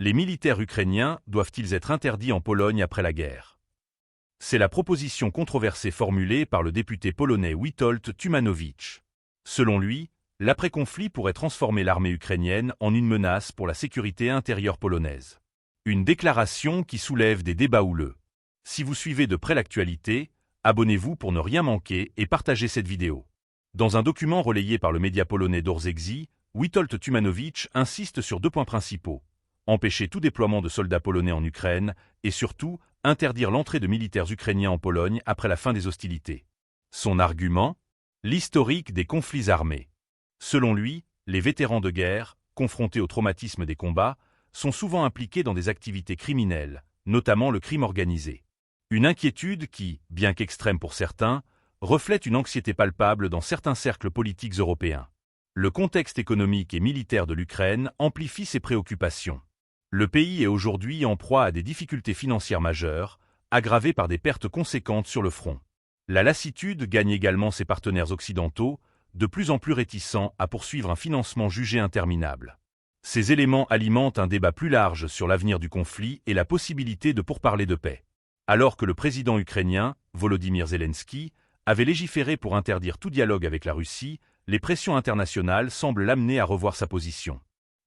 Les militaires ukrainiens doivent-ils être interdits en Pologne après la guerre? C'est la proposition controversée formulée par le député polonais Witold Tumanowicz. Selon lui, l'après-conflit pourrait transformer l'armée ukrainienne en une menace pour la sécurité intérieure polonaise. Une déclaration qui soulève des débats houleux. Si vous suivez de près l'actualité, abonnez-vous pour ne rien manquer et partagez cette vidéo. Dans un document relayé par le média polonais Dorzexi, Witold Tumanowicz insiste sur 2 points principaux. Empêcher tout déploiement de soldats polonais en Ukraine et surtout interdire l'entrée de militaires ukrainiens en Pologne après la fin des hostilités. Son argument? L'historique des conflits armés. Selon lui, les vétérans de guerre, confrontés au traumatisme des combats, sont souvent impliqués dans des activités criminelles, notamment le crime organisé. Une inquiétude qui, bien qu'extrême pour certains, reflète une anxiété palpable dans certains cercles politiques européens. Le contexte économique et militaire de l'Ukraine amplifie ces préoccupations. Le pays est aujourd'hui en proie à des difficultés financières majeures, aggravées par des pertes conséquentes sur le front. La lassitude gagne également ses partenaires occidentaux, de plus en plus réticents à poursuivre un financement jugé interminable. Ces éléments alimentent un débat plus large sur l'avenir du conflit et la possibilité de pourparlers de paix. Alors que le président ukrainien, Volodymyr Zelensky, avait légiféré pour interdire tout dialogue avec la Russie, les pressions internationales semblent l'amener à revoir sa position.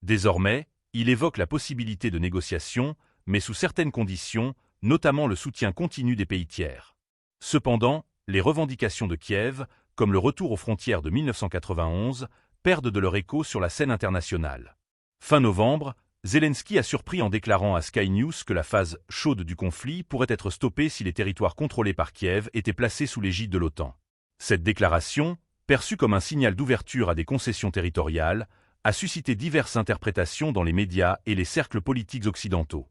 Désormais, il évoque la possibilité de négociations, mais sous certaines conditions, notamment le soutien continu des pays tiers. Cependant, les revendications de Kiev, comme le retour aux frontières de 1991, perdent de leur écho sur la scène internationale. Fin novembre, Zelensky a surpris en déclarant à Sky News que la phase chaude du conflit pourrait être stoppée si les territoires contrôlés par Kiev étaient placés sous l'égide de l'OTAN. Cette déclaration, perçue comme un signal d'ouverture à des concessions territoriales, a suscité diverses interprétations dans les médias et les cercles politiques occidentaux.